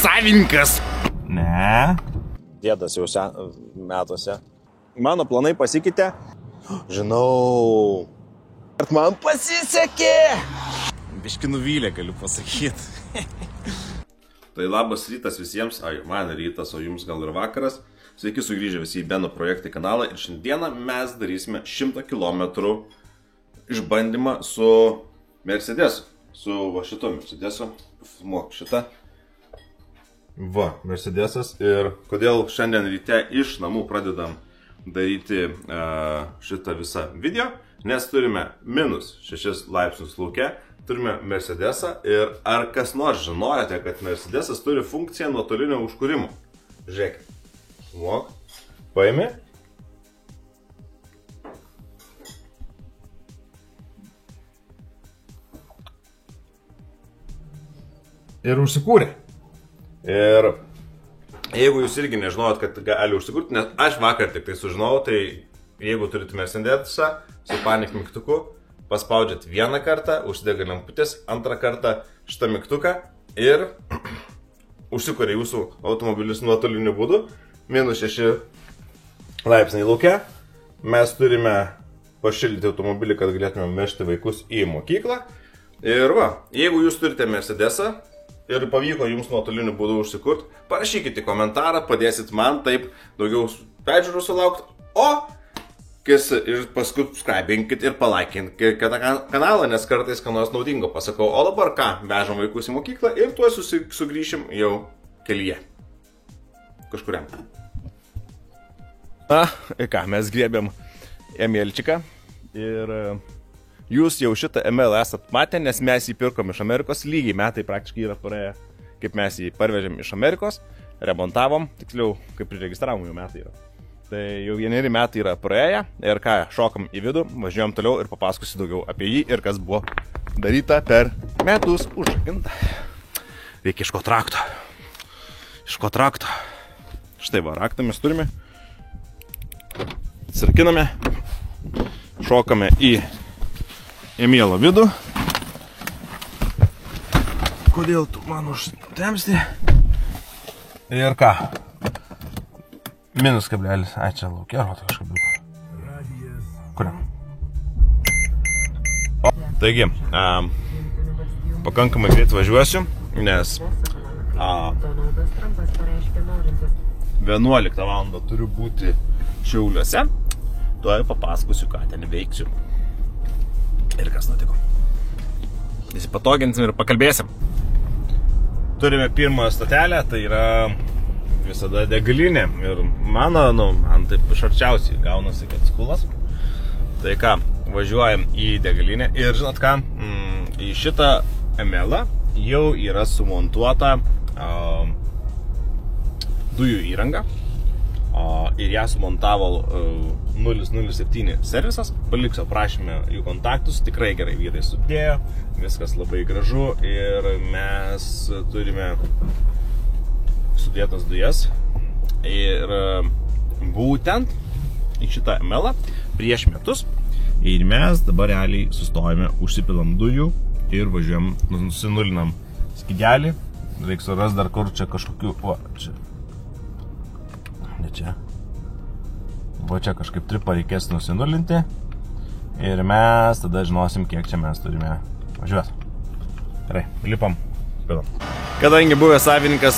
savininkas. Ne. Dėdas jau metuose. Mano planai pasikeitė. Žinau. Ar man pasisekė? Biški nuvylė, galiu pasakyti. Tai labas rytas visiems, man rytas, o jums gal ir vakaras. Sveiki sugrįžę visi į Beno projektai kanalą ir šiandieną mes darysime 100 km išbandymą su Mercedesu. Su va šito Mercedesu. Filmuok šitą. Va, Mercedesas. Ir kodėl šiandien ryte iš namų pradedam daryti šitą visą video? Nes turime minus 6 laipsnius lauke. Turime Mercedesą ir ar kas nors žinojote, kad Mercedesas turi funkciją nuotolinio užkūrimo? Žiūrėk. Mok. Paimi. Ir užsikūrė. Ir jeigu jūs irgi nežinojot, kad gali užsikurti, nes aš vakar tik tai sužinojau, tai jeigu turite Mercedesą su panik mygtuku, paspaudžiat vieną kartą, užsidega lemputės, antrą kartą šitą mygtuką ir užsikuria jūsų automobilis nuotoliniu būdu. Minus 6 laipsniai lauke. Mes turime pašildyti automobilį, kad galėtume vežti vaikus į mokyklą. Ir va, jeigu jūs turite Mercedesą ir pavyko jums nuotoliniu būdu užsikurti, parašykite komentarą, padėsit man taip daugiau peržiūrų sulaukti, o ir pasubscribinkit ir palaikinkit kanalą, nes kartais ką nors naudingo pasakau. O dabar ką, vežam vaikus į mokyklą ir tuoj sugrįšim jau kelyje. Kažkuriam. Ir ką, mes griebėm Emėlčiką ir jūs jau šitą ML esat matę, nes mes jį pirkom iš Amerikos, lygiai metai praktiškai yra praėję, kaip mes jį parvežėm iš Amerikos, remontavom, tiksliau, kaip priregistravom jau metai yra. Tai jau 1 metai yra praėję ir ką, šokam į vidų, važiuojam toliau ir papasakosiu daugiau apie jį ir kas buvo daryta per metus užrakinta. Reikia iško trakto. Iško trakto. Štai va, raktą mes turime. Atsirkiname. Šokame į Emėlo vidų. Kodėl tu man užtemsti? Ir ką? Minus kablelis. Ai, čia laukia, rodo kažkaip daug. Kuriam? Taigi, pakankamai greit važiuosiu, nes 11 val. Turiu būti Šiauliuose. Tuoj papasakosiu, ką ten veiksiu. Ir kas nutiko. Įsipatoginsim ir pakalbėsim. Turime pirmą stotelę, tai yra visada degalinė. Ir man taip iš arčiausiai gaunasi, kad skulas. Tai ką, važiuojam į degalinę ir žinot ką, į šitą Emelą jau yra sumontuota dujų įranga. Ir ją sumontavo 007 servisas. Paliksiu aprašymę jų kontaktus. Tikrai gerai vyrai sudėjo. Viskas labai gražu ir mes turime sudėtas dujas. Ir būtent į šitą Emelą prieš metus. Ir mes dabar realiai sustojame, užsipilam dujų ir važiuojam, nusinulinam skydelį. Reiks suras dar kur čia kažkokių, čia. Ne čia. Va čia kažkaip tripą reikės nusinulinti. Ir mes tada žinosim, kiek čia mes turime važiuoti. Gerai, lipam, pilam. Kadangi buvęs savininkas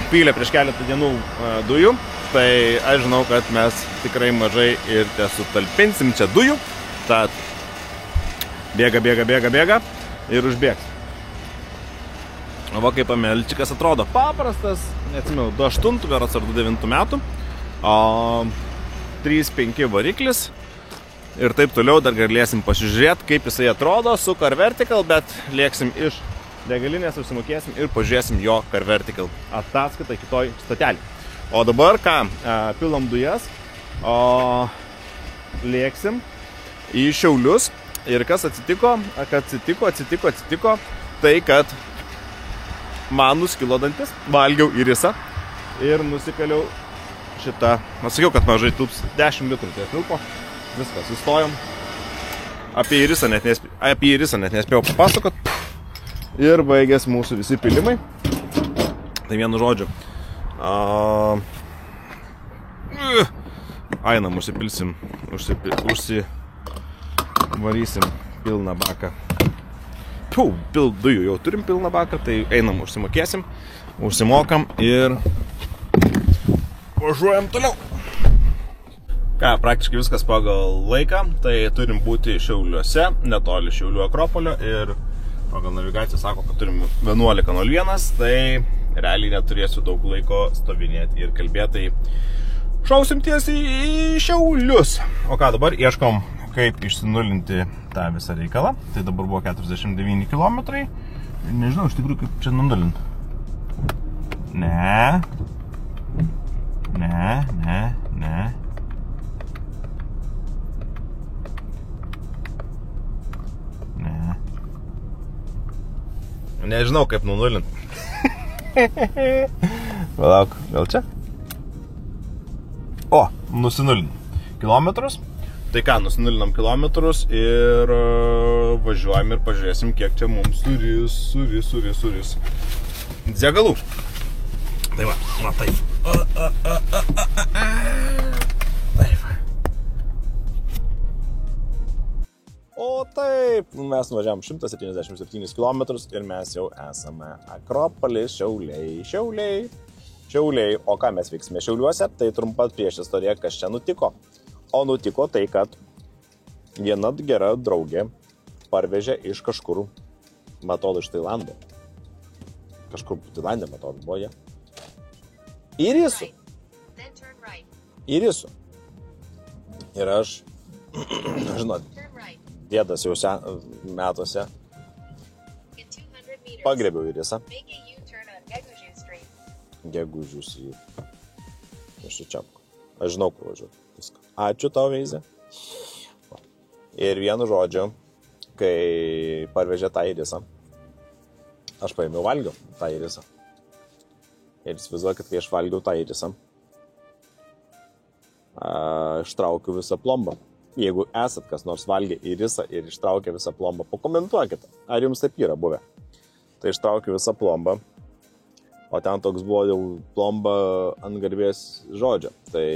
pylė prieš keletą dienų dujų, tai aš žinau, kad mes tikrai mažai ir sutalpinsim čia dujų. Tad bėga ir užbėgs. O va kaip Emėlčikas atrodo paprastas, neatsimenu, 28 berods ar 29 metų, 3.5 variklis ir taip toliau dar galėsim pasižiūrėti, kaip jisai atrodo su CarVertical, bet lėksim iš degalinės, susimokėsim ir pažiūrėsim jo CarVertical ataskaitą kitoj stotelį. O dabar ką, pilam dujas, lėksim į Šiaulius ir kas atsitiko, tai kad man nuskilo dantis, valgiau irisą ir nusikaliau šitą, sakiau, kad mažai tilps 10 litrų, tai tilpo, viską, sustojom. Apie irisą net nespėjau papasakot. Ir baigės mūsų visi pilimai. Tai vienu žodžiu. Einam, užsipilsim, užsivarysim pilną baką. Dujų jau turim pilną baką, tai einam, užsimokėsim, užsimokam ir važiuojam toliau. Ką, praktiškai viskas pagal laiką, tai turim būti Šiauliuose, netoli Šiaulių Akropolio ir pagal navigaciją sako, kad turim 11:01, tai realiai neturėsiu daug laiko stovinėti ir kalbėti. Šausim tiesiai į Šiaulius. O ką, dabar ieškom, kaip išsinulinti tą visą reikalą. Tai dabar buvo 49 km. Nežinau, iš tikrųjų, kaip čia nunulinti. Ne. Nežinau, kaip nunulinti. Palauk, gal čia? O, nusinulinam kilometrus. Tai ką, nusinulinam kilometrus ir važiuojam ir pažiūrėsim, kiek čia mums suris. Degalų. Tai va, taip. Taip. O taip, mes nuvažiavam 177 km ir mes jau esame Akropolis, Šiauliai. O ką mes veiksime Šiauliuose? Tai trumpa priešistorija, kas čia nutiko. O nutiko tai, kad viena gera draugė parvežė iš kažkur, matodo iš Tailando. Kažkur Tailandė, matodo, buvo jie. Į Rysų. Ir aš, žinot, dėdas jau metuose pagrėbiau į Rysą. Gegužių į Šičiapką. Aš žinau, kur važiuoti. Viską. Ačiū tau, Veizė. Ir vienu žodžiu, kai parvežė tą Rysą, aš paėmiau valgiau tą Rysą. Ir įsivaizduokit, kai aš valgiau tą Rysą, ištraukiu visą plombą. Jeigu esat kas nors valgė Rysą ir ištraukė visą plombą, pakomentuokite, ar jums taip yra buvę. Tai ištraukiu visą plombą. O ten toks buvo jau plomba ant garbės žodžio. Tai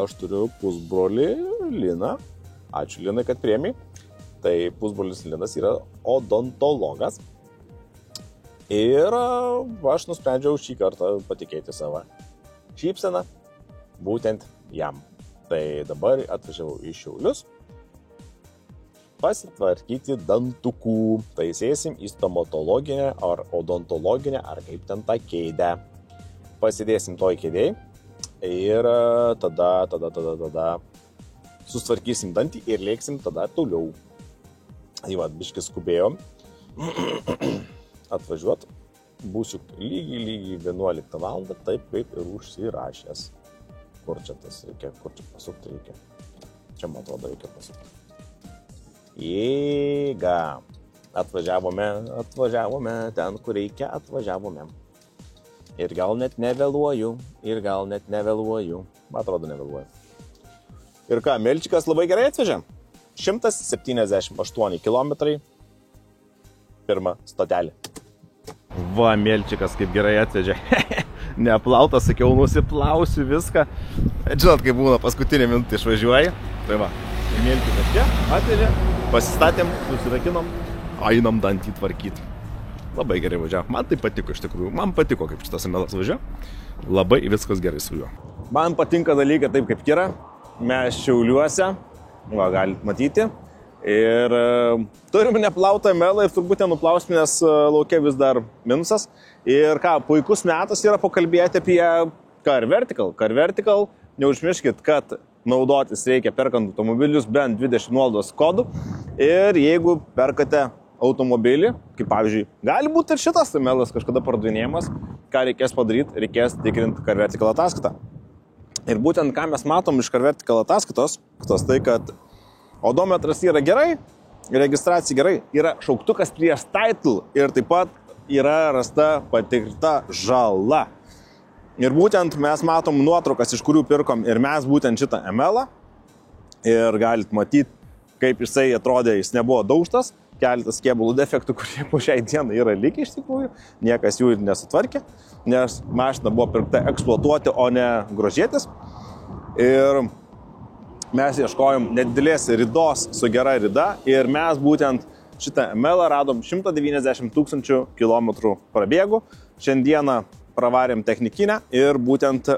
aš turiu pusbrolį Liną. Ačiū Linai, kad priėmė. Tai pusbrolis Linas yra odontologas. Ir aš nusprendžiau šį kartą patikėti savo šypseną būtent jam. Tai dabar atvažiavau į Šiaulius pasitvarkyti dantukų. Tai sėsim į stomatologinę ar odontologinę, ar kaip ten tą kėdę. Pasidėsim toj kėdėj ir tada sustvarkysim dantį ir lėksim tada toliau. Tai va, biškis skubėjom atvažiuot. Būsiu lygiai 11 valandą, taip kaip ir užsirašęs. Kur čia tas reikia, kur čia pasukti reikia. Čia, man atrodo, reikia pasukti. Jėga. Atvažiavome ten, kur reikia, atvažiavome. Ir gal net nevėluoju. Man atrodo, nevėluoju. Ir ką, Melčikas labai gerai atvežė. 178 km. Pirma stotelė. Va, Melčikas kaip gerai atvežė. Neplautas, sakiau, nusiplausiu viską. Žinot, kaip būna paskutinė minutė išvažiuoja. Tai va, Melčikas čia atvežė. Pasistatėm, susirakinom, einam dantį tvarkyti. Labai gerai važiavo. Man tai patiko iš tikrųjų. Man patiko, kaip šitas Emelas važiavo. Labai viskas gerai su juo. Man patinka dalykai taip, kaip yra. Mes Šiauliuose, va, galite matyti. Ir turim neplautą Emelą ir turbūt nenuplausim, nes laukia vis dar minusas. Ir ką, puikus metas yra pakalbėti apie Car Vertical. Car Vertical, neužmirškit, kad naudotis reikia perkant automobilius bent 20 nuolaidos kodų. Ir jeigu perkate automobilį, kaip pavyzdžiui, gali būti ir šitas Emelas kažkada pardavinėjimas, ką reikės padaryti, reikės tikrinti Car Vertical ataskaitą. Ir būtent ką mes matom iš Car Vertical ataskaitos, tai kad odometras yra gerai, registracija gerai, yra šauktukas prieš title ir taip pat yra rasta patirta žala. Ir būtent mes matom nuotraukas, iš kurių pirkom ir mes būtent šitą Emelą. Ir galit matyti, kaip jisai atrodė, jis nebuvo daužtas. keletas kėbulų defektų, kurie po šiai dienai yra likę iš tikrųjų, niekas jų ir nesutvarkė, nes mašina buvo pirkta eksploatuoti, o ne grožėtis. Ir mes ieškojom nedidelės ridos su gera rida ir mes būtent šitą ML radom 190 000 kilometrų prabėgų. Šiandieną pravarėm technikinę ir būtent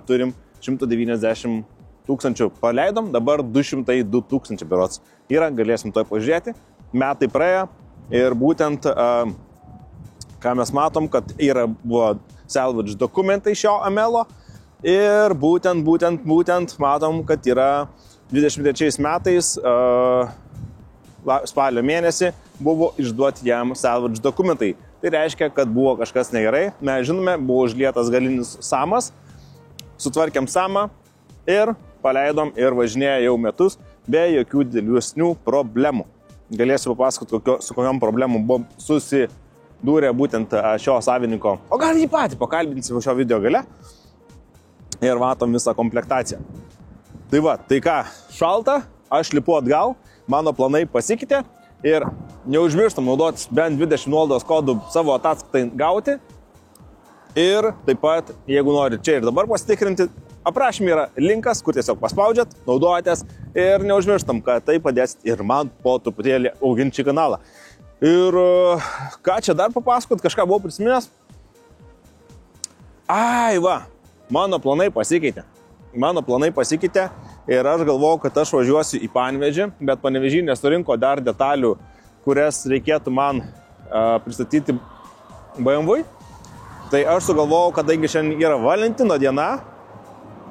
turim 190 000 paleidom, dabar 202 000 berods yra, galėsim toj pažiūrėti. Metai praėjo ir būtent, ką mes matom, kad buvo salvage dokumentai šio ML-o ir būtent matom, kad yra 23 metais spalio mėnesį buvo išduoti jam salvage dokumentai. Tai reiškia, kad buvo kažkas negerai. Mes žinome, buvo užlietas galinis samas, sutvarkėm samą ir paleidom ir važinėja jau metus be jokių didelių problemų. Galėsiu papasakoti, su kokiom problemom buvo susidūrė būtent šio savininko. O gal jį patį pakalbinsim šio video gale ir matom visą komplektaciją. Tai va, tai ką, šalta, aš lipu atgal, mano planai pasikeitė ir neužmirštam naudotis bent 20 nuolaidos kodų savo ataskaitai gauti. Ir taip pat, jeigu nori čia ir dabar pasitikrinti, aprašymė yra linkas, kur tiesiog paspaudžiat, naudojatės ir neužmirštam, kad tai padės ir man po truputėlį auginti šį kanalą. Ir ką čia dar papasakot, kažką buvau prisiminęs? Ai va, mano planai pasikeitė. Ir aš galvojau, kad aš važiuosiu į Panevėžį, bet Panevėžį nesurinko dar detalių, kurias reikėtų man pristatyti BMW. Tai aš sugalvojau, kadangi šiandien yra Valentino diena,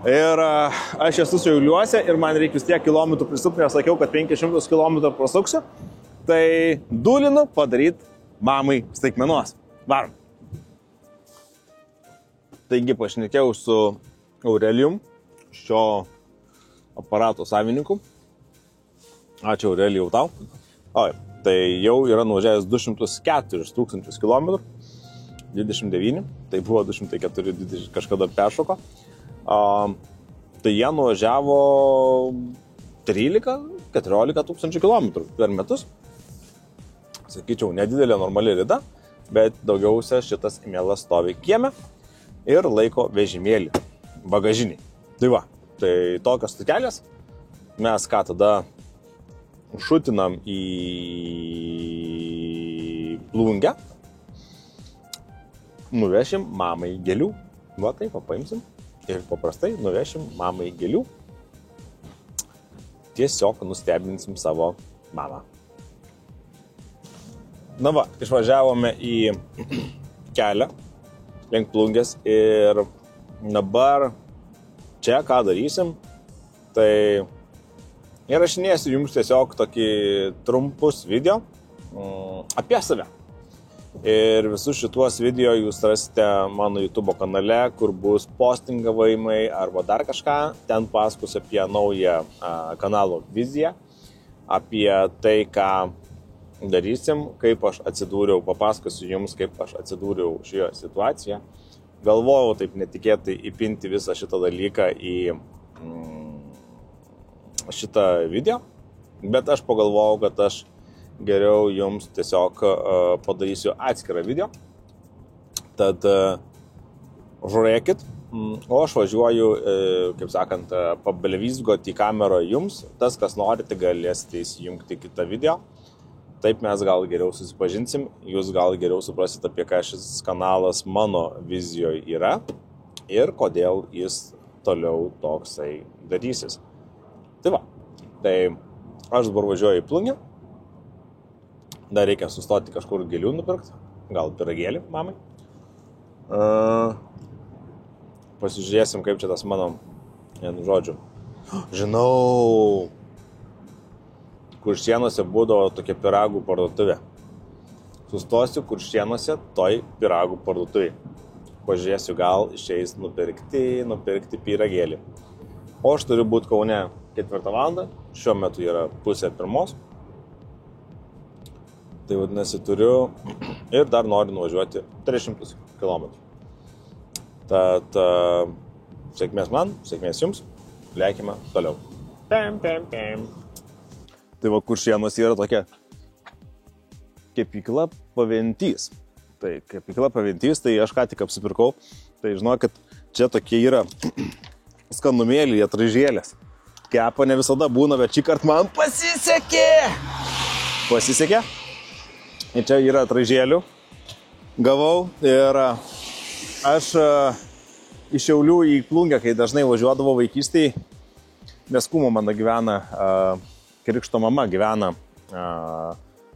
ir aš esu Šiauliuose ir man reikia vis tiek kilometrų prisukti, nes sakiau, kad 500 km prasuksiu. Tai dūlinu padaryti mamai staigmenos. Varom. Taigi pašnekėjau su Aurelijum, šio aparato savininku. Ačiū Aurelijau tau. Tai jau yra nuvažiavęs 204 000 km. 29, tai buvo 204 kažkada peršoko. Tai jie nuvažiavo 13-14 000 km per metus. Sakyčiau, nedidelė normali rida, bet daugiausia šitas imėlas stovi kieme ir laiko vežimėlį, bagažinį. Tai va, tai tokios stotelės. Mes ką tada šutinam į Plungę, nuvešim mamai gėlių. Va taip, paimsim. Ir paprastai nuvešim mamai gėlių. Tiesiog nustebinsim savo mamą. Na va, išvažiavome į kelią link Plungės ir dabar čia ką darysim, tai įrašinėsiu jums tiesiog tokį trumpus video apie save. Ir visus šituos video jūs rasite mano YouTube kanale, kur bus postingavimai arba dar kažką. Ten pasakosiu apie naują kanalo viziją, apie tai, ką darysim, kaip aš atsidūriau, papasakosiu jums, kaip aš atsidūriau šioje situacijoje. Galvojau taip netikėtai įpinti visą šitą dalyką į šitą video, bet aš pagalvojau, kad aš geriau jums tiesiog padarysiu atskirą video. Tad žiūrėkit, o aš važiuoju, kaip sakant, pabelvizgoti į kamerą jums. Tas, kas norite, galėsite įsijungti kitą video. Taip mes gal geriau susipažinsim, jūs gal geriau suprasit, apie ką šis kanalas mano vizijoje yra ir kodėl jis toliau toksai darysis. Tai va, tai aš dabar važiuoju į Plungę. Dar reikia sustoti kažkur gėlių nupirkti, gal piragėlį mamai. Pasižiūrėsim, kaip čia tas mano, žodžiu. Žinau, Kuršėnuose būdavo tokia piragų parduotuvė. Sustosiu Kuršėnuose toj piragų parduotuvė. Pažiūrėsiu, gal išeis nupirkti piragėlį. O aš turiu būti Kaune 4 valandą, šiuo metu yra 2:30. Tai vadinasi, turiu ir dar noriu nuvažiuoti 300 km. Tad sėkmės man, sėkmės jums, leikime toliau. Tai va, Kuršėnuose yra tokia kepykla Paventys. Tai kepykla Paventys, tai aš ką tik apsipirkau. Tai žinokit, čia tokie yra skanumėliai, atraižėlės. Kepa ne visada būna, bet šį kartą man pasisekė. Pasisekė. Ir čia yra atraižėlių. Gavau ir aš iš Šiaulių į Plungę, kai dažnai važiuodavau vaikystėje, nes kūmo mano gyvena, krikšto mama gyvena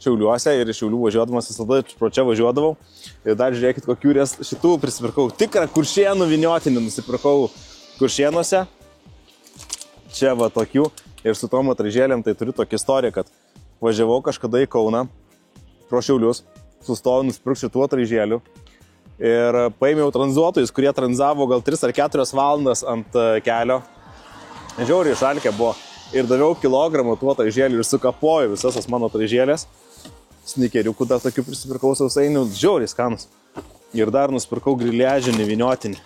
Šiauliuose ir iš Šiaulių važiuodamas visada pro čia važiuodavau. Ir dar žiūrėkit, kokių šitų prisipirkau. Tikrą kuršienų viniotinį nusipirkau Kuršėnuose. Čia va tokių. Ir su tom atraižėlėm tai turiu tokią istoriją, kad važiavau kažkada į Kauną pro Šiaulius, sustojau nusipirkti šitų atraižėlių. Ir paėmiau tranzuotojus, kurie tranzavo gal 3 ar 4 valandas ant kelio. Žiauriai šalkė buvo. Ir daviau kilogramą tų atraižėlių ir sukapoju visas tas mano atraižėlės. Snikeriukų dar tokių prisipirkau sausainių, žiauriai skanus. Ir dar nusipirkau griliažinį viniotinį.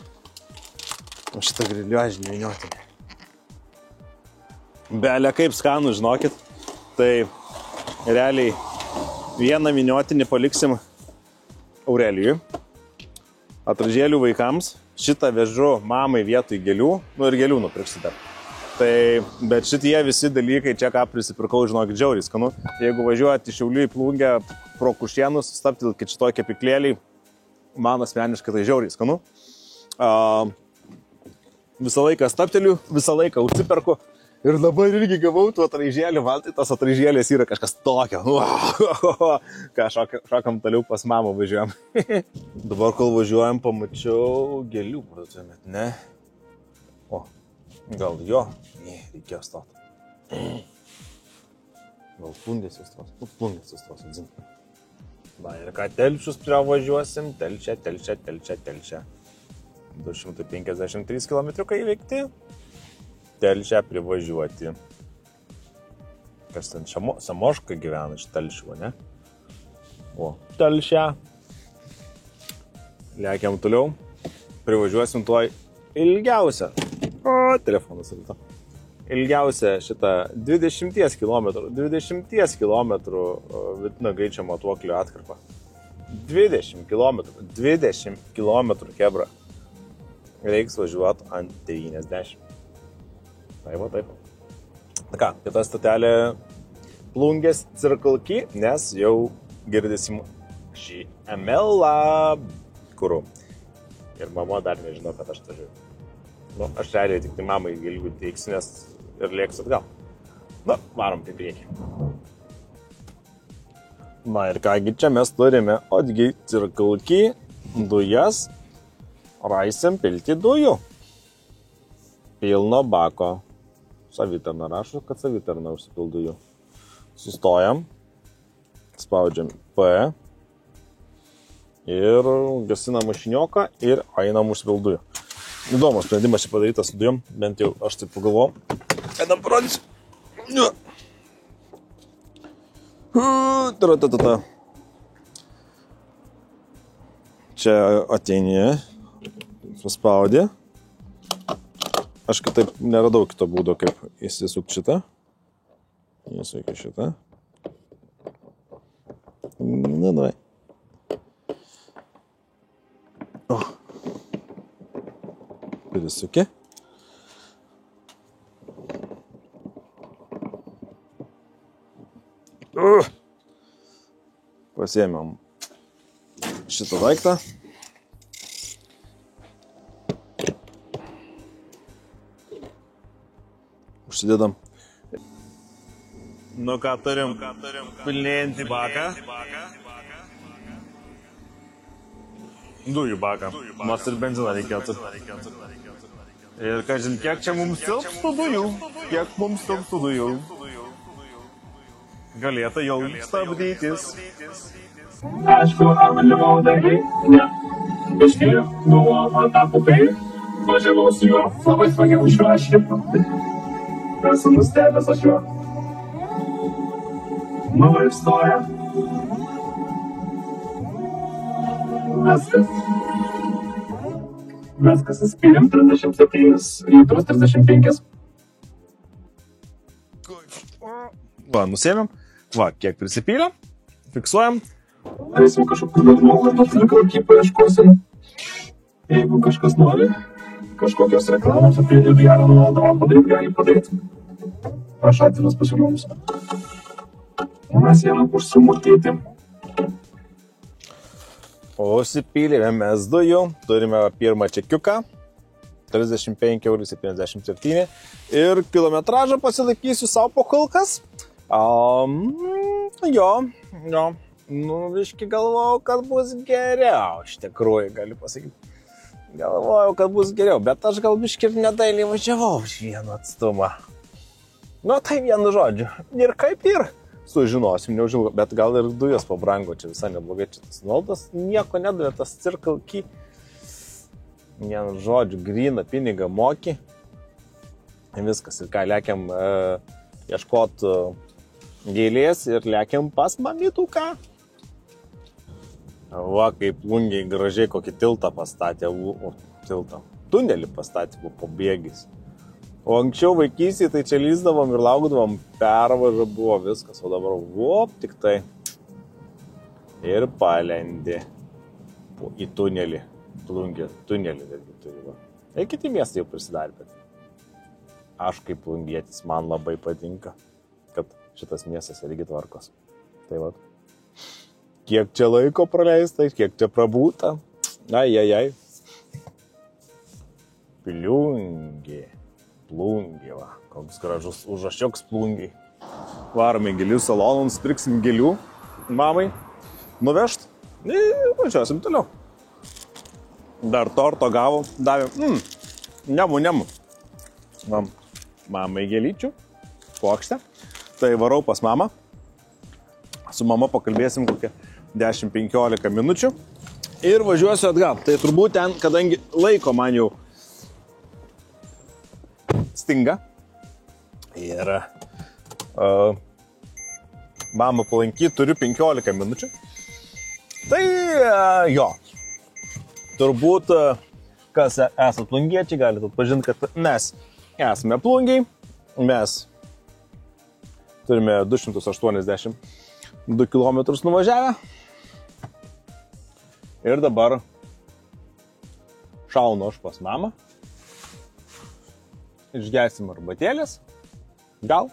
O šitą griliažinį viniotinį. Belia kaip skanų, žinokit. Tai realiai vieną viniotinį paliksim Aurelijui. Atraižėlių vaikams. Šitą vežu mamai vietoj gėlių. Nu ir gėlių nupirksiu dar. Tai, bet šitie visi dalykai čia, ką prisipirkau, žinokit, žiauriai skanu. Jeigu važiuojate iš Šiaulių į Plungę pro Kuršėnus, stabtelkit šitoj kepyklėlėj, man asmeniškai tai žiauriai skanu. Visą laiką stabteliu, visą laiką užsiperku ir dabar irgi gavau tų atraižėlių, man tai tas atraižėlės yra kažkas tokio. Ką šokam toliau pas mamą važiuojam. Dabar, kol važiuojam, pamačiau gėlių parduotuvę, ne? O. Gal jo? Ne, reikėjo stoti. Gal Plungės įstos? Plungės įstos, atsim. Na ir ką, Telšius pravažiuosim. Telšia. 253 km įveikti. Telšia privažiuoti. Kas ten Samoška gyvena iš Telšių, ne? O, Telšia. Lekiam toliau. Privažiuosim tuoj ilgiausią. O, telefonas rita. Ilgiausia šitą 20 km vidutinio greičio matuoklio atkarpą. 20 km kebra. Reiks važiuoti ant 90. Taip. Na ką, kita stotelė Plungės Circle K, nes jau girdysim šį ML-ą kuru. Ir mama dar nežino, kad aš tažiu. Nu, aš realiai tik tai mamai gėlių teiksiu, nes ir lėksiu atgal. Na, varom į priekį. Na ir kągi čia mes turime atgi Circle K, dujas, raisim pilti dujų. Pilno bako. Savitarna rašo, kad savitarna užsipil dujų. Sustojam, spaudžiam P ir gasinam mašinioką ir einam užsipil dujų. Įdomus sprendimas čia padarytas su dujom, bent jau aš taip pagalvojau. Einam parodysiu. Čia ateini, suspaudė. Aš kitaip neradau kito būdo, kaip įsisukti šitą. Įsukti šitą. Na, davai. Prisukė. Pasiėmėm šitą daiktą. Užsidedam. Nu ką turim pilnėjantį baką. Dujų baką. Mas ir benziną reikėtų. Ir kažin, kiek čia mums tilpstų dujų? Galėtų jau stabdytis. Aišku, apvažiavau darai, ne. Biškį, buvo etapų tai, važiavau su juo, labai smagiai užrašė. Esu nustebęs aš juo. Mama išstoja. Viskas įspėjom 37 litrus, 35. Va, nusėmėm. Va, kiek prisipylėm. Fiksuojam. Eisim kažkokiu nuolat atsikalkį paieškosim. Jeigu kažkas nori, kažkokios reklamos apie gerą nuolaidą padaryti. Aš atviras pasiūlymus. Mes jam užsumutėti. Užsipylėme mes dujų, turime pirmą čekiuką, 35,77 € ir kilometražą pasilaikysiu savo po kol kas. Viški galvojau, kad bus geriau, iš tikrųjų galiu pasakyti. Galvojau, kad bus geriau, bet aš gal biški ir nedailiai važiavau už vieną atstumą. Tai vienu žodžiu, ir kaip ir. Sužinosim, neužilgo, bet gal ir dujas pabrango, čia visai neblogai, čia tas nuolaidas nieko nedavė, tas Circle K. Vienu žodžiu, gryną pinigą moki. Viskas, ir ką, lėkiam ieškot gėlės ir lėkiam pas mamytuką. Va, kaip plungiai gražiai kokį tiltą pastatė, tunelį pastatė po bėgis. O anksčiau vaikystėje tai čia lysdavom ir laukdavom, pervaža buvo viskas, o dabar tik tai ir palendi į tunelį, plungį tunelį netgi turi. Ir kiti miestai jau prisidarė, bet aš kaip plungietis man labai patinka, kad šitas miestas irgi tvarkos. Tai va, kiek čia laiko praleista, kiek čia prabūta, ai. Plungį, va, koks gražus užrašioks plungiai. Varom į gėlių salonų, nusipirksim gėlių mamai, nuvežt ir važiuosim toliau. Dar torto gavom, davėm, nemu. Mamai gėlyčių, puokštę. Tai varau pas mamą. Su mama pakalbėsim kokią 10-15 minučių ir važiuosiu atgal. Tai turbūt ten, kadangi laiko man jau stinga ir mamą palankyti turiu 15 minučių. Tai turbūt, kas esat plungiečiai, galite atpažinti, kad mes esame plungiai, mes turime 282 km nuvažiavę ir dabar šaunu aš pas mamą. Išgersim arbatėlės, gal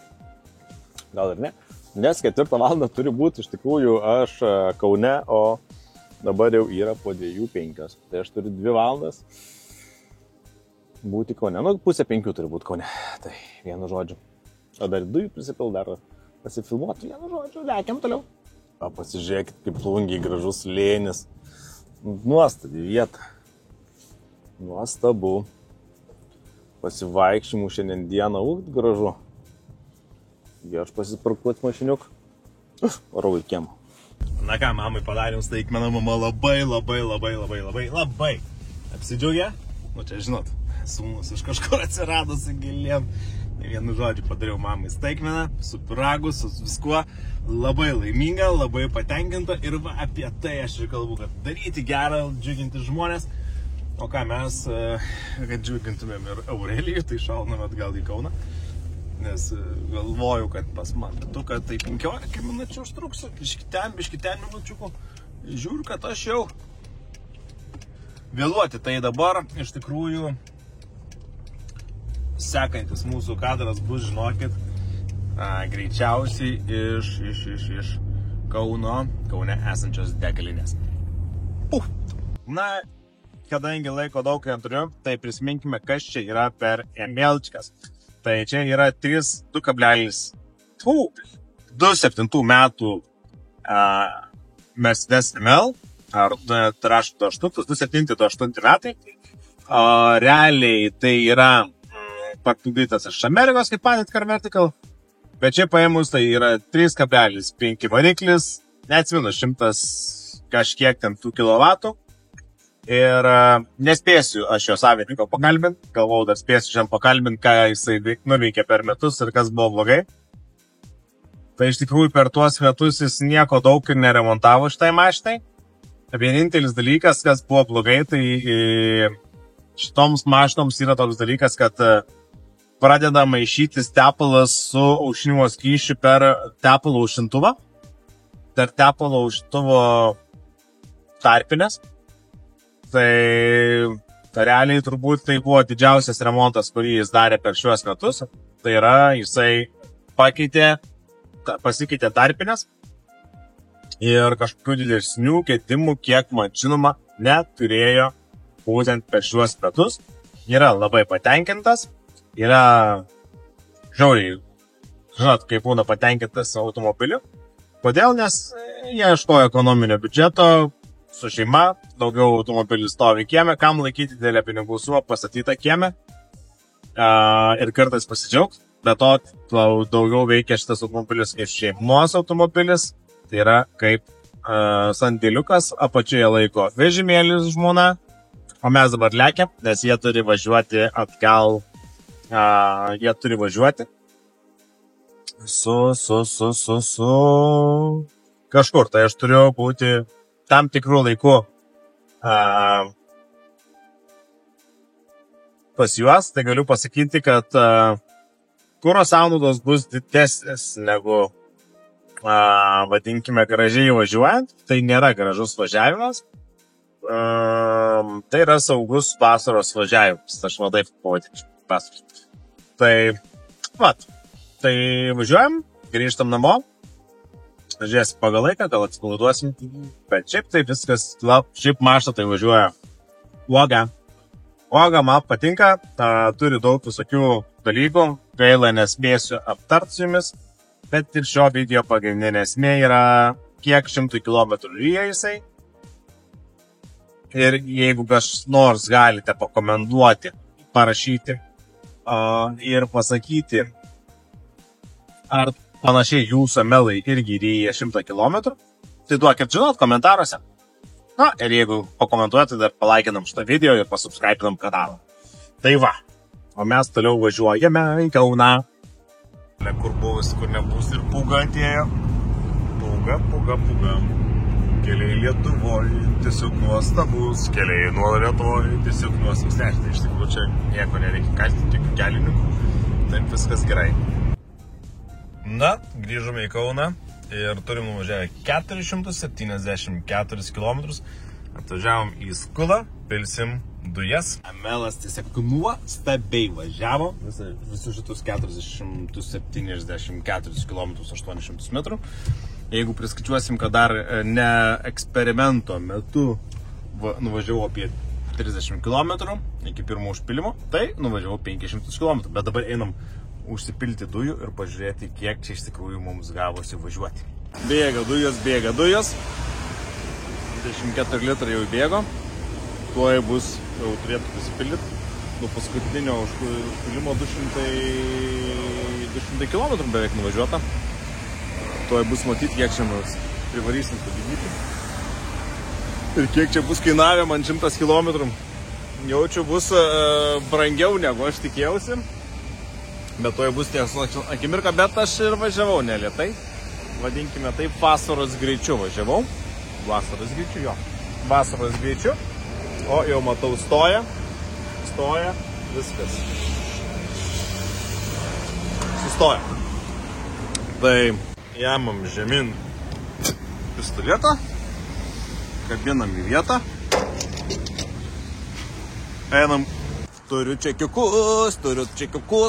ir ne, nes 4 valandą turi būti iš tikrųjų aš Kaune, o dabar jau yra po 2:05, tai aš turiu 2 valandas būti Kaune, pusę 5 turi būti Kaune, tai vienu žodžiu, o dar dujų prisipil, dar pasifilmuoti, vienu žodžiu, lėkiam toliau. Pasižiūrėkit, kaip plungiai gražus lėnis, nuostabi vieta, nuostabu. Pasivaikščiamų šiandien dieną, gražu. Aš pasiparkuoti mašiniuk. Varau į kiemą. Na ką, mamai padarėm staigmeną, mama labai apsidžiaugė. Čia žinot, sūnus iš kažkur atsiradusi giliem. Vienu žodžiu padariau mamai staigmeną, su pyragu, su viskuo. Labai laiminga, labai patenkinta ir va, apie tai aš ir kalbu, kad daryti gerą, džiuginti žmonės. O ką mes, kad džiugintumėm ir Aurelijų, tai šaunam atgal į Kauną, nes galvoju, kad pas man kad tai 15 minučių užtruksiu, biški ten minučiukų, žiūriu, kad aš jau vėluoti, tai dabar iš tikrųjų sekantis mūsų kadras bus, žinokit, greičiausiai iš Kaune esančios degalinės. Na, kadangi laiko daug neturiu, tai prisiminkime, kas čia yra per ML-čikas. Tai čia yra 2,27 metų Mercedes ML, ar 2,7-2,8 metai. Realiai tai yra papildytas iš Amerikos, kaip patys Car Vertical, bet čia paėmus tai yra 3,5 variklis, neatsimenu, 100 kažkiek ten tų kilovatų. Ir nespėsiu aš jo savininko pakalbinti, galvau, dar spėsiu šiandien pakalbinti, ką jisai nuveikė per metus ir kas buvo blogai. Tai iš tikrųjų per tuos metus jis nieko daug ir neremontavo šitai mašinai. Vienintelis dalykas, kas buvo blogai, tai šitoms mašinoms yra toks dalykas, kad pradeda maišytis tepalas su aušinimo skysčiu per tepalo aušintuvą. dar tepalo užtuvo tarpinės. Tai realiai turbūt tai buvo didžiausias remontas, kurį jis darė per šiuos metus. Tai yra, jisai pasikeitė tarpinės ir kažkokių didesnių ketimų, kiek man žinoma, neturėjo būtent per šiuos metus. Yra labai patenkintas, yra žiauriai, žinot, kaip būna patenkintas automobiliu. Kodėl? Nes jie ieškojo ekonominio biudžeto, su šeima, daugiau automobilių stovi kieme, kam laikyti didelę pinigų sumą pastatytą kieme ir kartais pasidžiaugs. Be to, daugiau veikia šitas automobilis kaip šeimos automobilis, tai yra kaip sandėliukas, apačioje laiko vežimėlis žmona, o mes dabar lekiam, nes jie turi važiuoti atgal, jie turi važiuoti su kažkur, tai aš turiu būti tam tikrų laikų pas juos, tai galiu pasakyti, kad kuro sąnaudos bus didesnės negu, vadinkime, gražiai važiuojant. Tai nėra gražus važiavimas. Tai yra saugus vasaros važiavimas. Aš vadai pavadinčiau vasaros. Tai važiuojam, grįžtam namo. Žiūrėsim pagal laiką, gal atsipalaiduosim, bet šiaip tai viskas, šiaip mašta tai važiuoja uoga. Uoga man patinka, turi daug visokių dalykų, gaila nespėsiu aptart su jumis, bet ir šio video pagrindinė esmė yra kiek 100 km ryja jisai. Ir jeigu kas nors galite pakomentuoti, parašyti ir pasakyti, ar panašiai jūsų melai irgi ryja 100 km, tai duokit žinot komentaruose. Na, ir jeigu pakomentuojate, dar palaikinam šitą video ir pasubscribinam kanalą. Tai va, o mes toliau važiuojame į Kauną. Kur buvus, kur nebus ir Pūga atėjo. Pūga. Keliai Lietuvoje tiesiog nuostabus, keliai nuo Lietuvoje tiesiog nuostabus. Ne, tai iš tikrųjų čia nieko nereikia kaltinti, tik kelininkų. Taip viskas gerai. Na, grįžome į Kauną ir turim nuvažiavę 474 km. Atvažiavom į Skulą, pilsim dujas. Amelas tiesiog nuostabiai važiavo visus šitus 474 km 800 metrų. Jeigu priskaičiuosim, kad dar ne eksperimento metu nuvažiavau apie 30 km iki pirmo užpilimo, tai nuvažiavau 500 km. Bet dabar einam užsipilti dujų ir pažiūrėti, kiek čia iš tikrųjų mums gavosi važiuoti. Bėga dujos. 24 litrai jau bėgo. Tuoj bus, jau turėtų prisipildyti. Nuo paskutinio užpilimo 200 km beveik nuvažiuota. Tuoj bus matyti, kiek čia mes privarysim padidyti. Ir kiek čia bus kainavę man 100 km. Jaučiu bus brangiau negu aš tikėjausi. Bet to bus tiesa akimirka, bet aš ir važiavau nelėtai. Vadinkime taip, vasaros greičiu važiavau. Vasaros greičiu. O jau matau stoja, viskas. Sustoja. Tai jamam žemyn pistoletą, kabinam į vietą. Einam. Turiu čekiukus,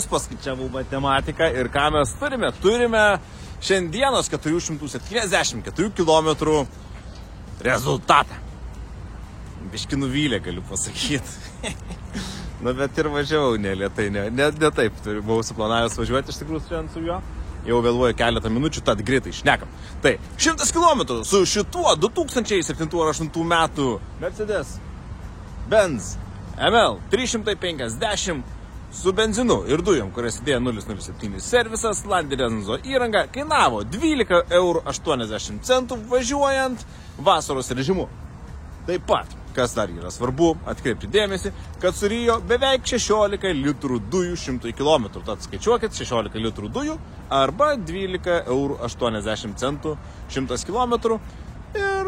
paskaičiavau matematiką ir ką mes turime? Turime šiandienos 474 km rezultatą. Biški nuvylė, galiu pasakyti. Na, bet ir važiavau nelėtai, ne taip. Buvau suplanavęs važiuoti iš tikrųjų šiandien su juo. Jau vėluoju keletą minučių, tad greitai šnekam. Tai 100 km su šituo 2007-2008 metų Mercedes Benz ML 350 su benzinu ir dujom, kurias įdėjo 007 servisas, Landirenzo įranga, kainavo 12,80 € važiuojant vasaros režimu. Taip pat, kas dar yra svarbu, atkreipti dėmesį, kad surijo beveik 16 litrų dujų 100 km. Tad skaičiuokit 16 litrų dujų arba 12,80 € 100 km ir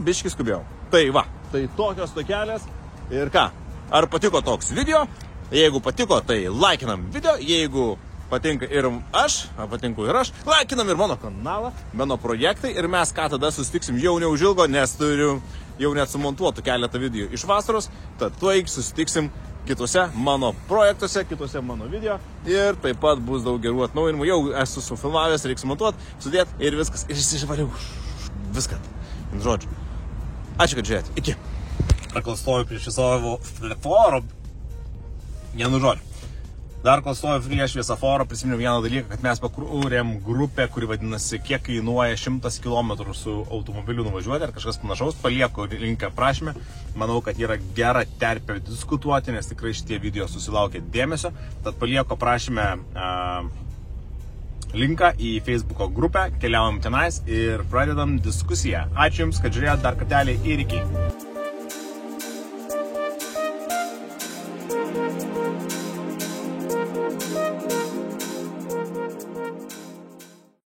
biškį skubėjau. Tai va, tai tokios tokelės. Ir ką, ar patiko toks video? Jeigu patiko, tai laikinam video. Jeigu patinka ir patinku ir aš, laikinam ir mano kanalą, mano projektai ir mes ką tada susitiksim jau neužilgo, nes turiu jau net sumontuotų keletą video iš vasaros, tad tuoj susitiksim kitose mano projektuose, kitose mano video ir taip pat bus daug gerų atnaujinimų, jau esu sufilmavęs, reikia sumontuoti, sudėti ir viskas, ir išsivariau viską, žodžiu. Ačiū, kad žiūrėt, iki. Dar kol stoju prieš savo šviesaforą, nenužodžiu. Dar kol stoju prieš šviesaforą, prisiminiau vieną dalyką, kad mes pakūrėm grupę, kuri vadinasi, kiek kainuoja 100 km su automobiliu nuvažiuoti ar kažkas panašaus, palieku linką aprašymę. Manau, kad yra gera terpė diskutuoti, nes tikrai šitie video susilaukia dėmesio. Tad palieku aprašymę linką į Facebooko grupę, keliaujam tenais ir pradedam diskusiją. Ačiū Jums, kad žiūrėjot dar kartelį ir iki.